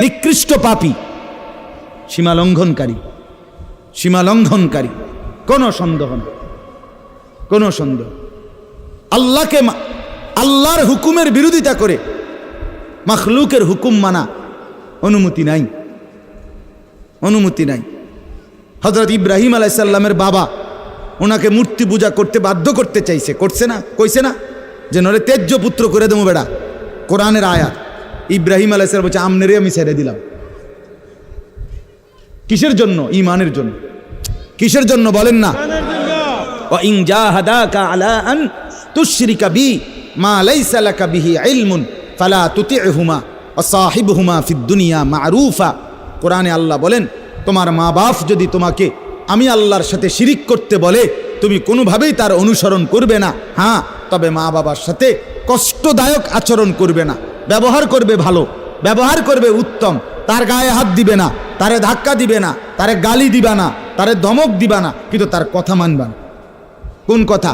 নিকৃষ্ট পাপী, সীমালঙ্ঘনকারী, সীমালঙ্ঘনকারী, কোনো সন্দেহ না, কোনো সন্দেহ। আল্লাহকে, আল্লাহর হুকুমের বিরোধিতা করে মাখলুকের হুকুম মানা অনুমতি নাই, অনুমতি নাই। হযরত ইব্রাহিম আলাইহিস সালামের বাবা ওনাকে মূর্তি পূজা করতে বাধ্য করতে চাইছে, করছে না? কইছে না যে নরে তেজ্য পুত্র করে দেবো বেড়া? কোরআনের আয়াত। ইব্রাহিম আলাইহিস সালাম বলছে আমনেরে আমি ছেড়ে দিলাম। কিসের জন্য? ঈমানের জন্য। কিসের জন্য বলেন না? ওয়া ইন জাহাদাকা আলা আন তুশরিকা বি মা লাইসা লাকা বিহি ইলমুন ফালা তুতি'হুমা ওয়া সাহিবহুমা ফিদ দুনিয়া মা'রুফা। কোরআনে আল্লাহ বলেন, তোমার মা বাপ যদি তোমাকে আমি আল্লাহর সাথে শিরিক করতে বলে, তুমি কোনোভাবেই তার অনুসরণ করবে না। হ্যাঁ, তবে মা বাবার সাথে কষ্টদায়ক আচরণ করবে না, ব্যবহার করবে ভালো, ব্যবহার করবে উত্তম, তার গায়ে হাত দিবে না, তারে ধাক্কা দিবে না, তারে গালি দিবা না, তারে ধমক দিবা না, কিন্তু তার কথা মানবা না। কোন কথা?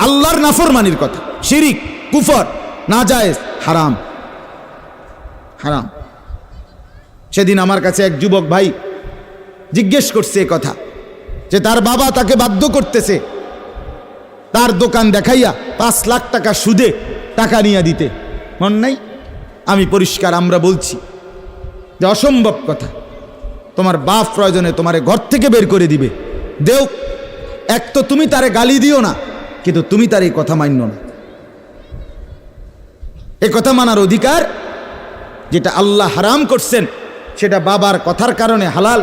আল্লাহর নাফরমানির কথা, শিরিক, কুফর, নাজায়েজ, হারাম, হারাম। সেদিন আমার কাছে এক যুবক ভাই জিজ্ঞেস করছে এ কথা, যে তার বাবা তাকে বাধ্য করতেছে তার দোকান দেখাইয়া 5 লাখ টাকা সুদে টাকা নিয়ে দিতে। মন নাই? আমি পরিষ্কার আমরা বলছি যে অসম্ভব কথা। তোমার বাপ প্রয়োজনে তোমারে ঘর থেকে বের করে দিবে, দেও। এক তো তুমি তারে গালি দিও না, কিন্তু তুমি তার এই কথা মান্য না। এ কথা মানার অধিকার, যেটা আল্লাহ হারাম করছেন সেটা বাবার কথার কারণে হালাল?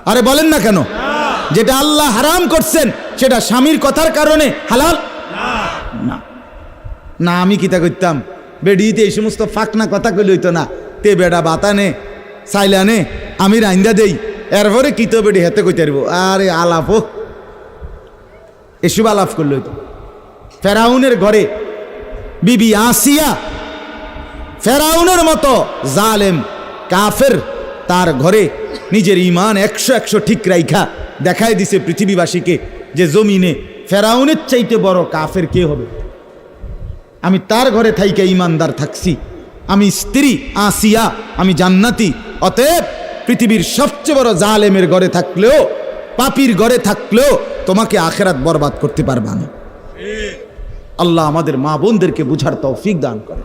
আরে বলেন না কেন? যেটা আল্লাহ হারাম করছেন সেটা স্বামীর কথার কারণে হালাল না। না, আমি কিতা করতাম, বেডিতে এই সমস্ত ফাঁকনা কথা কইলে হইতো না। তে বেড়া বাতানে সাইলানে আমি রাইন্দা দেই, এরপরে কি তো বেডি হেতে কইতে পারবো? আরে আলাপ হোক, এসব আলাপ করলে হইতো। ফেরাউনের ঘরে বিবি আসিয়া ফেরাউনের মতো জালেম কাফের, তার ঘরে নিজের ঈমান 100 ঠিক রাইখা দেখাই দিছে পৃথিবীবাসীকে যে জমিনে ফেরাউনের চাইতে বড় কাফের কে হবে। আমি তার ঘরে থাইকে ঈমানদার থাকছি, আমি স্ত্রী আসিয়া, আমি জান্নাতি। অতএব পৃথিবীর সবচেয়ে বড় জালেমের ঘরে থাকলেও, পাপীর ঘরে থাকলেও তোমাকে আখেরাত বরবাদ করতে পারবা না। আল্লাহ আমাদের মা বোনদেরকে বুঝার তৌফিক দান করে,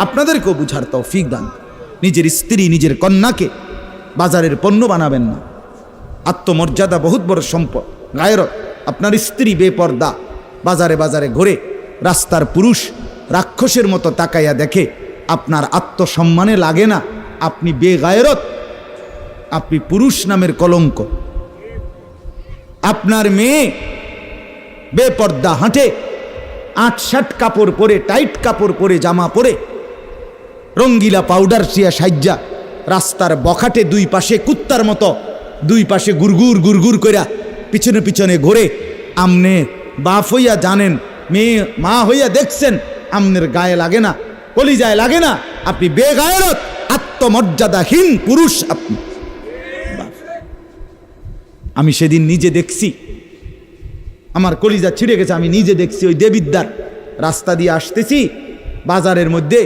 আপনাদেরকেও বুঝার তৌফিক দান করে। নিজের স্ত্রী, নিজের কন্যাকে বাজারের পণ্য বানাবেন না। আত্মমর্যাদা বহুত বড় সম্পদ, গায়রত। আপনার স্ত্রী বেপর্দা বাজারে বাজারে ঘুরে, রাস্তার পুরুষ রাক্ষসের মতো তাকাইয়া দেখে, আপনার আত্মসম্মানে লাগে না, আপনি বেগায়রত, আপনি পুরুষ নামের কলঙ্ক। আপনার মেয়ে বেপর্দা হাঁটে, 8-7 কাপড় পরে, টাইট কাপড় পরে, জামা পরে, রঙ্গিলা পাউডার সিয়া সাজ্জা রাস্তার বখাটে দুই পাশে কুত্তার মতো দুই পাশে গুরগুর গুরগুর কইরা পিছনে পিছনে ঘোরে। আমনে বাপ হইয়া জানেন, মেয়ে মা হইয়া দেখছেন, আমনের গায়ে লাগে না, কলিজায় লাগে না। আপনি বেগায়রত, আত্মমর্যাদাহীন পুরুষ আপনি। আমি সেদিন নিজে দেখছি, আমার কলিজা ছিঁড়ে গেছে। আমি নিজে দেখছি, ওই দেবিদ্দার রাস্তা দিয়ে আসতেছি, বাজারের মধ্যে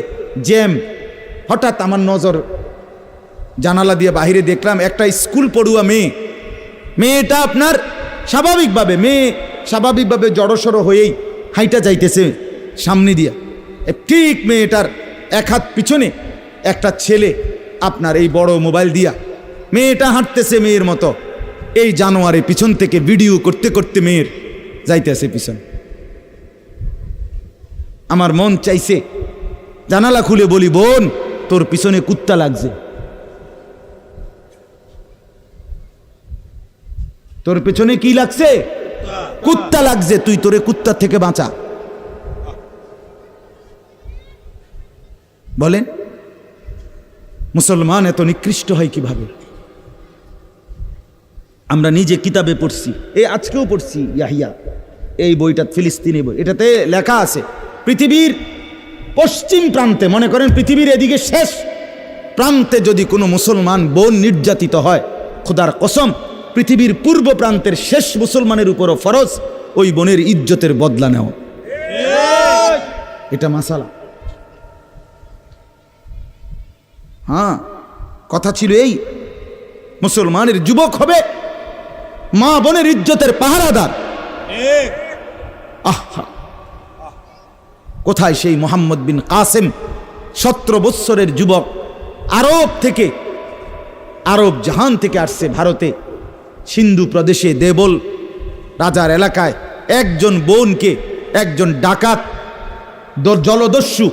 জ্যাম। হঠাৎ আমার নজর জানালা দিয়ে বাহিরে দেখলাম একটা স্কুল পড়ুয়া মেয়ে। মেয়েটা আপনার স্বাভাবিকভাবে জড়সড় হয়েই হাইটা যাইতেছে সামনে দিয়া। ঠিক মেয়েটার এক হাত পিছনে একটা ছেলে আপনার এই বড় মোবাইল দিয়া, মেয়েটা হাঁটতেছে মেয়ের মতো, এই জানোয়ারে পিছন থেকে ভিডিও করতে করতে মেয়ের যাইতেছে পিছন। আমার মন চাইছে জানালা খুলে বলি, বোন তোর পিছনে কুত্তা লাগছে, তোর পেছনে কি লাগছে? কুত্তা লাগছে, তুই তোরে কুত্তা থেকে বাঁচা। বলেন মুসলমান এত নিকৃষ্ট হয় কিভাবে? আমরা নিজে কিতাবে পড়ছি, এই আজকেও পড়ছি ইয়াহিয়া, এই বইটা ফিলিস্তিনি বই, এটাতে লেখা আছে পৃথিবীর পশ্চিম প্রান্তে, মনে করেন পৃথিবীর এদিকে শেষ প্রান্তে যদি কোনো মুসলমান বোন নির্যাতিত হয়, খোদার কসম পৃথিবীর পূর্ব প্রান্তের শেষ মুসলমানের উপরও ফরজ ওই বোনের ইজ্জতের বদলা নেওয়া। এটা মাসালা। হ্যাঁ, কথা ছিল এই, মুসলমানের যুবক হবে মা বোনের ইজ্জতের পাহারাদার। আহা, কোথায় সেই মোহাম্মদ বিন কাসেম, 17 বৎসরের যুবক, আরব থেকে, আরব জাহান থেকে আসছে ভারতে, সিন্ধু প্রদেশে দেবল রাজার এলাকায় একজন বোনকে একজন ডাকাত, জলদস্যু,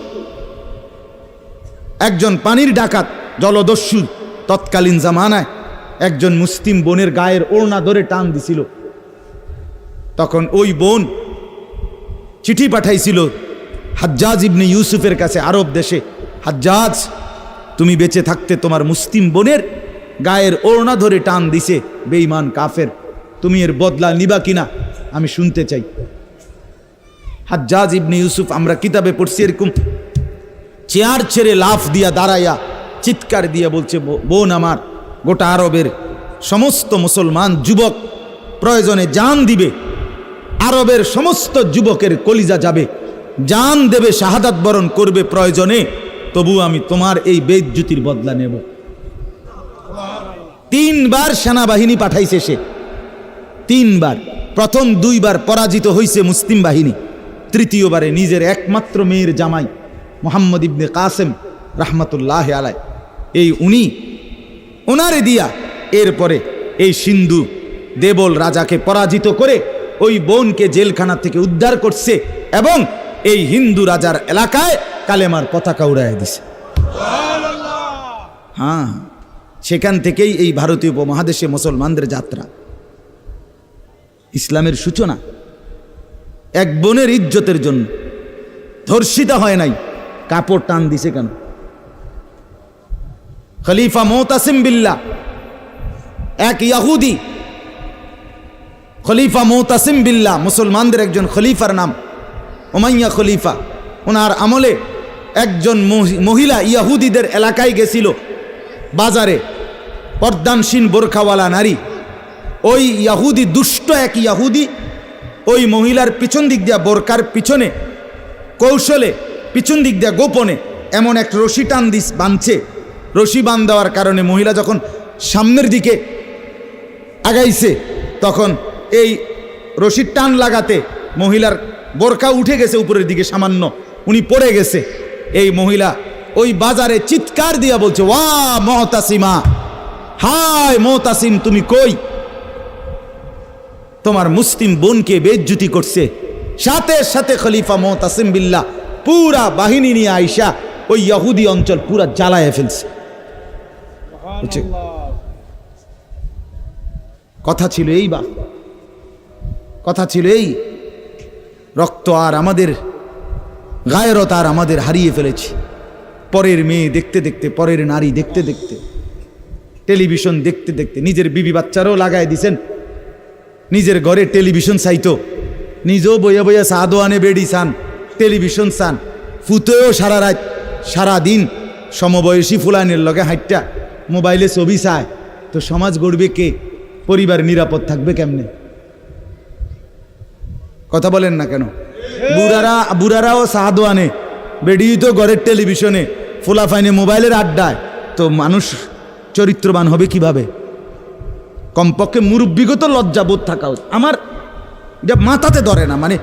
একজন পানির ডাকাত জলদস্যু তৎকালীন জামানায় একজন মুসলিম বোনের গায়ের ওড়না ধরে টান দিছিল। তখন ওই বোন চিঠি পাঠাইছিল হাজ্জাজ ইবনে ইউসুফের কাছে আরব দেশে, হাজ্জাজ তুমি বেঁচে থাকতে তোমার মুসলিম বোনের গায়ের ওড়না ধরে টান দিছে বেঈমান কাফের, তুমি এর বদলা নিবা কিনা আমি শুনতে চাই। হাজ্জাজ ইবনে ইউসুফ, আমরা কিতাবে পড়ছি, এরকম চেয়ার ছেড়ে লাফ দিয়া দাঁড়াইয়া চিৎকার দিয়া বলছে, বোন আমার, গোটা আরবের সমস্ত মুসলমান যুবক প্রয়োজনে জান দিবে, আরবের সমস্ত যুবকের কলিজা যাবে, জান দেবে, শাহাদাত বরণ করবে প্রয়োজনে, তবু আমি তোমার এই বেইজ্জতির বদলা নেব। 3 বার সেনাবাহিনী পাঠাইছে সে, 3 বার। প্রথম 2 বার পরাজিত হয়েছে মুসলিম বাহিনী, তৃতীয়বারে নিজের একমাত্র মেয়ের জামাই মোহাম্মদ ইবনে কাসেম রাহমাতুল্লাহ আলাই, এই উনি ওনারে দিয়া এরপরে এই সিন্ধু দেবল রাজাকে পরাজিত করে ওই বোনকে জেলখানা থেকে উদ্ধার করছে এবং এই হিন্দু রাজার এলাকায় কালেমার পতাকা উড়াইয়া দিছে। হ্যাঁ, সেখান থেকেই এই ভারতীয় উপমহাদেশে মুসলমানদের যাত্রা, ইসলামের সূচনা। এক বোনের ইজ্জতের জন্য ধর্ষিতা হয় নাই, কাপড় টান দিছে কেন? খলিফা মুতাসিম বিল্লাহ, এক ইহুদি, খলিফা মুতাসিম বিল্লাহ, মুসলমানদের একজন খলিফার নাম উমাইয়া খলিফা। ওনার আমলে একজন মহিলা ইহুদিদের এলাকায় গেছিল, বাজারে, পর্দানসীন বোরখাওয়ালা নারী। ওই ইহুদি, দুষ্ট এক ইহুদি, ওই মহিলার পিছন দিক দিয়া, বোরকার পিছনে কৌশলে পিছন দিক দিয়া গোপনে এমন এক রশি টান দিস বাঁধছে। রশি বাঁধ দেওয়ার কারণে মহিলা যখন সামনের দিকে আগাইছে, তখন এই রশির টান লাগাতে মহিলার বোরকা উঠে গেছে উপরের দিকে সামান্য, উনি পড়ে গেছে। এই মহিলা ওই বাজারে চিৎকার দিয়া বলছে, ওয়া মুতাসিমা, হায় মুতাসিম তুমি কই? তোমার মুসলিম বোনকে বেইজ্জতি করছে। সাথে সাথে খলিফা মুতাসিম বিল্লাহ পুরা বাহিনী নিয়ে আইসা ওই ইহুদি অঞ্চল পুরা জ্বালায় ফেলছে। কথা ছিল এই, বা কথা ছিল এই, রক্ত আর আমাদের গায়রত আর আমাদের হারিয়ে ফেলেছি। পরের মেয়ে দেখতে দেখতে, পরের নারী দেখতে দেখতে, টেলিভিশন দেখতে দেখতে, নিজের বিবি বাচ্চারও লাগাই দিছেন, নিজের ঘরে টেলিভিশন চাইতো, নিজেও বইয়া বইয়া চা দোয়ানে বেড়ি চান, টেলিভিশন চান, ফুতেও সারা রাত সারা দিন সমবয়সী ফুলানের লগে হাইটটা মোবাইলে ছবি চায়, তো সমাজ গড়বে কে? পরিবার নিরাপদ থাকবে কেমনে? কথা বলেন না কেন? বুড়ারাও চা দোয়ানে, বেড়ি তো ঘরের টেলিভিশনে, ফুলাফাইনে মোবাইলের আড্ডায়, তো মানুষ চরিত্রবান হবে কিভাবে? কমপক্ষে মুরব্বিগত লজ্জাবোধ থাকা উচিত। আমার এটা মাথাতে ধরে না, মানে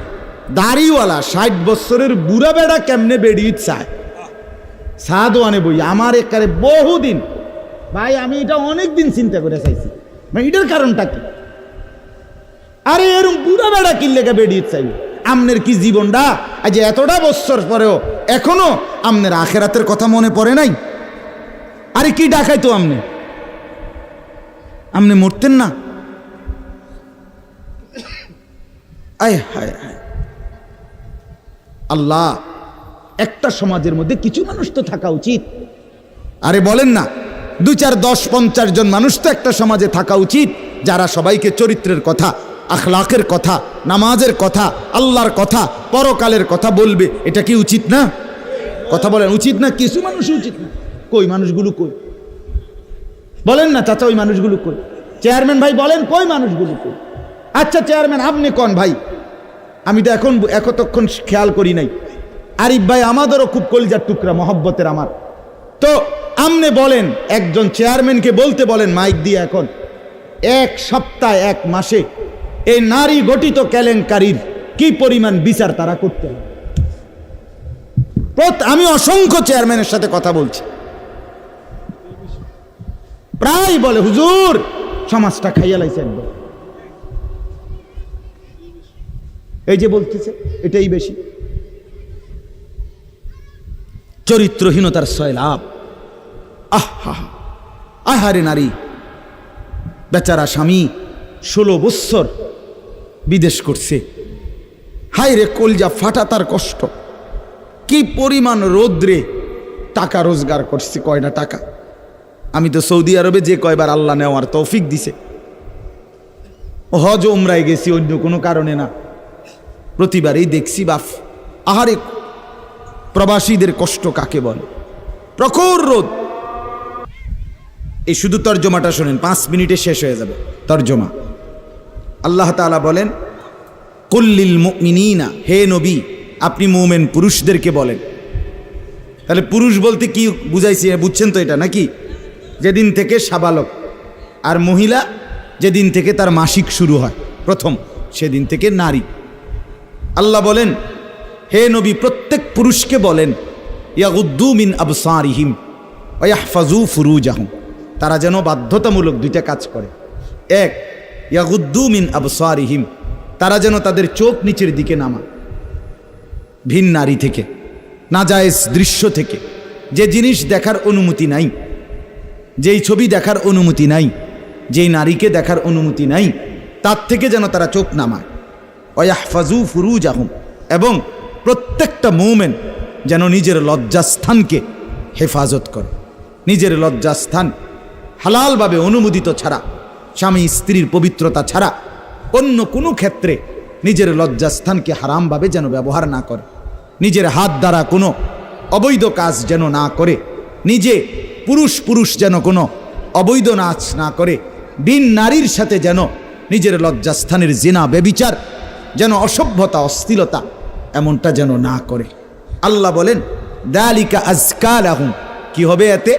দাড়িওয়ালা 60 বছরের বুড়া বেড়া কেমনে বেড়ি চায় চা দোয়ানে বই? আমার একারে বহুদিন ভাই, আমি এটা অনেক দিন চিন্তা করে চাইছি, মানে এটার কারণটা কি? আরে এরকম বুড়া বেড়া কিনলে বেড়িয়ে চাইবে? আমনের কি জীবনটা আজ এতটা বছর পরেও এখনো আমনের আখেরাতের কথা মনে পড়ে নাই? আরে কি ডাকাইতো আমনে? আমনে মরতেন না? আয় হায় হায়, আল্লাহ, একটা সমাজের মধ্যে কিছু মানুষ তো থাকা উচিত। আরে বলেন না, 2, 4, 10, 50 জন মানুষ তো একটা সমাজে থাকা উচিত, যারা সবাইকে চরিত্রের কথা, আখলাকের কথা, নামাজের কথা, আল্লাহর কথা, পরকালের কথা বলবে। এটা কি উচিত না? কথা বলেন, উচিত না? কিছু মানুষ উচিত না। কই মানুষগুলো কই? বলেন না চাচা, ওই মানুষগুলো কই? চেয়ারম্যান ভাই বলেন, কই মানুষগুলো কই? আচ্ছা চেয়ারম্যান আপনি কোন ভাই, আমি তো এতক্ষণ খেয়াল করি নাই। আরিফ ভাই আমাদেরও খুব কলিজার টুকরা, মহব্বতের আমার। তো আপনি বলেন, একজন চেয়ারম্যানকে বলতে বলেন মাইক দিয়ে, এখন এক সপ্তাহে এক মাসে এই নারী গঠিত কেলেঙ্কারির কি পরিমাণ বিচার তারা করতে হবে? আমি অসংখ্য চেয়ারম্যানের সাথে কথা বলছি, প্রায় বলে হুজুর সমাজটা খাইয়া লাইছে একদম। এই যে বলতেছে এটাই বেশি। চরিত্রহীনতার সয়লাভ। আহারে নারী, বেচারা স্বামী 16 বৎসর বিদেশ করছে, হায় রে কলজা ফাটা তার কষ্ট। কি পরিমাণ রোদ্রে টাকা রোজগার করছে, কয়টা টাকা। আমি তো সৌদি আরবে যে কয়বার আল্লাহ নেওয়ার তৌফিক দিছে, হজ উমরায় গেছি, অন্য কোনো কারণে না, প্রতিবারই দেখছি বাফ আহারে প্রবাসীদের কষ্ট কাকে বলে। প্রখর রোদ। এই শুধু তর্জমাটা শোনেন, 5 মিনিটে শেষ হয়ে যাবে তর্জমা। আল্লাহ তাআলা বলেন কুল্লিল মুমিনিনা, হে নবী আপনি মুমিন পুরুষদেরকে বলেন। তাহলে পুরুষ বলতে কি বুঝাইছি, বুঝছেন তো এটা নাকি? যেদিন থেকে সাবালক, আর মহিলা যেদিন থেকে তার মাসিক শুরু হয় প্রথম, সেদিন থেকে নারী। আল্লাহ বলেন হে নবী প্রত্যেক পুরুষকে বলেন ইয়াগুদ্দু মিন আবসারিহিম ওয়া ইয়াহফাজু ফুরুজাহুম, তারা যেন বাধ্যতামূলক 2টা কাজ করে। এক, ইয়াগুদ্দু মিন আবসারিহিম, তারা যেন তাদের চোখ নিচের দিকে নামায় ভিন নারী থেকে, নাজায়েজ দৃশ্য থেকে, যে জিনিস দেখার অনুমতি নাই, যেই ছবি দেখার অনুমতি নাই, যেই নারীকে দেখার অনুমতি নাই, তার থেকে যেন তারা চোখ নামায়। ওয়া ইয়াহফাজু ফুরুজাহুম, এবং প্রত্যেকটা মুমিন যেন নিজের লজ্জাস্থানকে হেফাজত করে। নিজের লজ্জাস্থান হালালভাবে অনুমোদিত ছাড়া, স্বামী স্ত্রীর পবিত্রতা ছাড়া অন্য কোনো ক্ষেত্রে নিজের লজ্জাস্থানকে হারামভাবে যেন ব্যবহার না করে। নিজের হাত দ্বারা কোনো অবৈধ কাজ যেন না করে, নিজে পুরুষ যেন কোনো অবৈধ নাচ না করে, বিন নারীর সাথে যেন নিজের লজ্জাস্থানের জিনা বেবিচার, যেন অসভ্যতা অশ্লীলতা এমনটা যেন না করে। আল্লাহ বলেন দালিকা আজকা লাহুম, কি হবে এতে?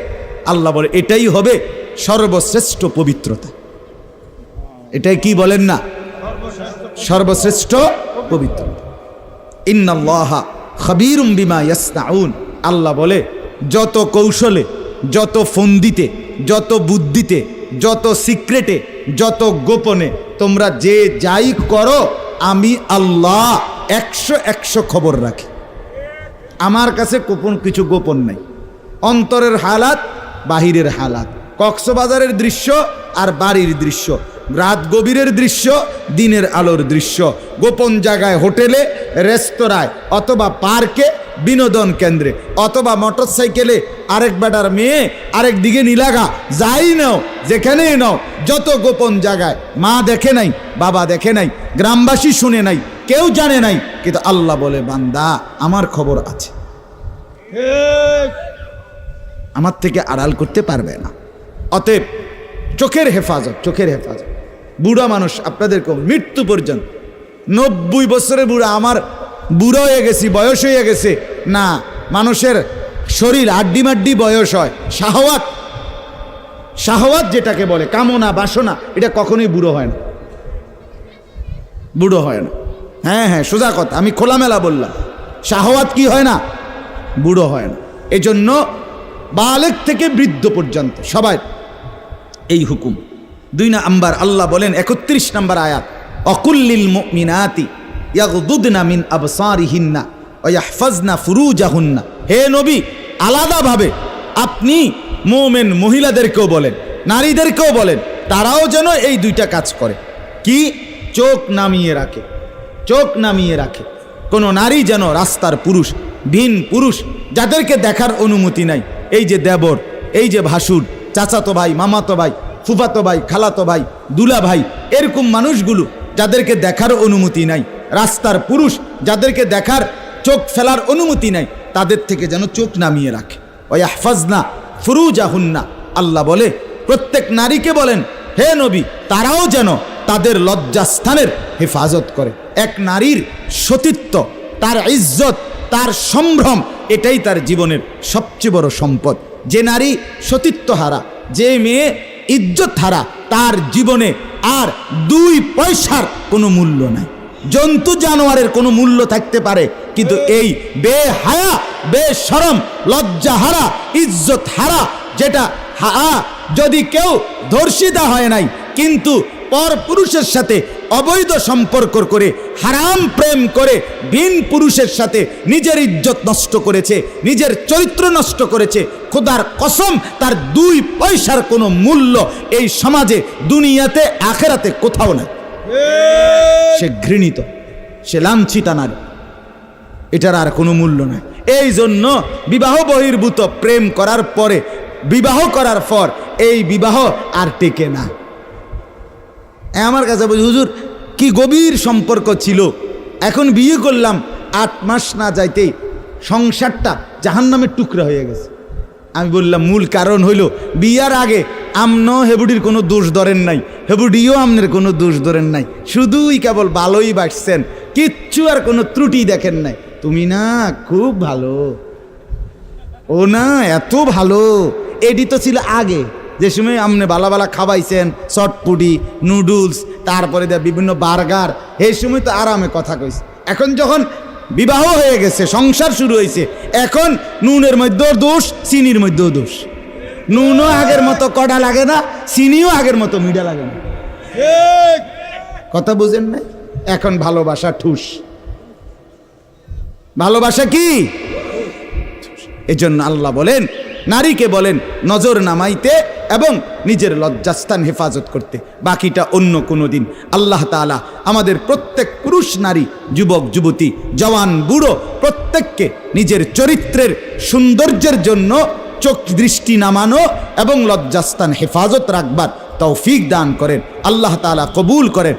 আল্লাহ বলে এটাই হবে সর্বশ্রেষ্ঠ পবিত্রতা। এটাই কি বলেন না? সর্বশ্রেষ্ঠ পবিত্রতা। ইন্নাল্লাহা খাবীরুম বিমা ইয়াসনাউন, আল্লাহ বলে যত কৌশলে, যত ফন্দিতে, যত বুদ্ধিতে, যত সিক্রেটে, যত গোপনে তোমরা যে যাই করো, আমি আল্লাহ 100 খবর রাখি। আমার কাছে গোপন কিছু গোপন নাই। অন্তরের হালাত, বাহিরের হালাত, কক্সবাজারের দৃশ্য আর বাড়ির দৃশ্য, রাত গভীরের দৃশ্য, দিনের আলোর দৃশ্য, গোপন জায়গায়, হোটেলে, রেস্তোরাঁয়, অথবা পার্কে, বিনোদন কেন্দ্রে, অথবা মোটরসাইকেলে আরেক বেটার মেয়ে আরেক দিকে নিলাগা, যাই নাও, যেখানেই নাও, যত গোপন জায়গায়, মা দেখে নাই, বাবা দেখে নাই, গ্রামবাসী শুনে নাই, কেউ জানে নাই, কিন্তু আল্লাহ বলে বান্দা আমার খবর আছে, আমার থেকে আড়াল করতে পারবে না। অতএব চোখের হেফাজত, চোখের হেফাজত। বুড়া মানুষ আপনাদেরকে মৃত্যু পর্যন্ত, 90 বছরের বুড়া, আমার বুড়ো হয়ে গেছি, বয়স হয়ে গেছে না, মানুষের শরীর আড্ডি মাড্ডি বয়স হয়। শাহওয়াত যেটাকে বলে, কামনা বাসনা, এটা কখনোই বুড়ো হয় না, বুড়ো হয় না। হ্যাঁ সোজা কথা, আমি খোলামেলা বললাম, শাহওয়াত কি হয় না? বুড়ো হয় না। এজন্য বালেগ থেকে বৃদ্ধ পর্যন্ত সবাই এই হুকুম। 2 নাম্বার আল্লাহ বলেন 31 নম্বর আয়াত, অকুল্লিল মুমিনাতি ইয়াগদুদনা মিন আবসারিহিন্না ওয়া ইয়াহফাজনা ফুরুজাহুন্না, হে নবী আলাদাভাবে আপনি মুমিন মহিলাদেরকেও বলেন, নারীদেরকেও বলেন, তারাও যেন এই 2টা কাজ করে। কি? চোখ নামিয়ে রাখে, চোখ নামিয়ে রাখে। কোনো নারী যেন রাস্তার পুরুষ, ভিন পুরুষ, যাদেরকে দেখার অনুমতি নাই, এই যে দেবর, এই যে ভাসুর, চাচাতো ভাই, মামাতো ভাই, ফুফাতো ভাই, খালাতো ভাই, দুলা ভাই, এরকম মানুষগুলো যাদেরকে দেখার অনুমতি নাই, রাস্তার পুরুষ যাদেরকে দেখার, চোখ ফেলার অনুমতি নাই, তাদের থেকে যেন চোখ নামিয়ে রাখে। ওয়া ইয়াহফাজনা ফুরুজাহুন্না, আল্লাহ বলে প্রত্যেক নারীকে বলেন হে নবী তারাও যেন তাদের লজ্জাস্থানের হেফাজত করে। এক নারীর সতীত্ব, তার ইজ্জত, তার সম্ভ্রম, এটাই তার জীবনের সবচেয়ে বড় সম্পদ। যে নারী সতীত্ব হারা, যে মেয়ে ইজ্জত হারা, তার জীবনে আর 2 পয়সার কোনো মূল্য নাই। জন্তু জানোয়ারের কোনো মূল্য থাকতে পারে, কিন্তু এই বেহায়া, বেশরম, লজ্জা হারা, ইজ্জত হারা, যেটা যদি কেউ ধর্ষিতা হয় নাই কিন্তু পর পুরুষের সাথে অবৈধ সম্পর্ক করে, হারাম প্রেম করে, ভিন পুরুষের সাথে নিজের ইজ্জত নষ্ট করেছে, নিজের চরিত্র নষ্ট করেছে, খোদার কসম তার 2 পয়সার কোনো মূল্য এই সমাজে, দুনিয়াতে, আখেরাতে কোথাও নাই। সে ঘৃণিত, সে লাঞ্ছিতা নারী, এটার আর কোনো মূল্য নাই। এই জন্য বিবাহ বহির্ভূত প্রেম করার পরে, বিবাহ করার পর এই বিবাহ আর টেকে না। আমার কাছে বলি হুজুর কি গভীর সম্পর্ক ছিল, এখন বিয়ে করলাম 8 মাস না যাইতেই সংসারটা জাহান্নামের টুকরা হয়ে গেছে। আমি বললাম মূল কারণ হইল বিয়ার আগে আমনো হেবুডির কোনো দোষ ধরেন নাই, হেবুডিও আমনের কোনো দোষ ধরেন নাই, শুধুই কেবল ভালোই বাসছেন, কিচ্ছু আর কোনো ত্রুটি দেখেন নাই। তুমি না খুব ভালো, ও না এত ভালো, এডি তো ছিল আগে, যে সময় আপনি বালা বালা খাওয়াইছেন, চটপুটি, নুডলস, তারপরে বিভিন্ন বার্গার, এই সময় তো আরামে কথা কইছে। এখন যখন বিবাহ হয়ে গেছে, সংসার শুরু হয়েছে, এখন নুনের মধ্যেও দোষ, চিনির মধ্যেও দোষ। নুনও আগের মতো কড়া লাগে না, চিনিও আগের মতো মিঠা লাগে না। কথা বুঝেন না? এখন ভালোবাসা ঠুস। ভালোবাসা কি? এজন্য আল্লাহ বলেন, নারীকে বলেন নজর নামাইতে এবং নিজের লজ্জাস্থান হেফাজত করতে, বাকিটা অন্য কোনো দিন। আল্লাহ তাআলা আমাদের প্রত্যেক পুরুষ নারী, যুবক যুবতী, জওয়ান বুড়ো প্রত্যেককে নিজের চরিত্রের সৌন্দর্যের জন্য চোখ দৃষ্টি নামানো এবং লজ্জাস্থান হেফাজত রাখবার তৌফিক দান করেন। আল্লাহ তাআলা কবুল করেন।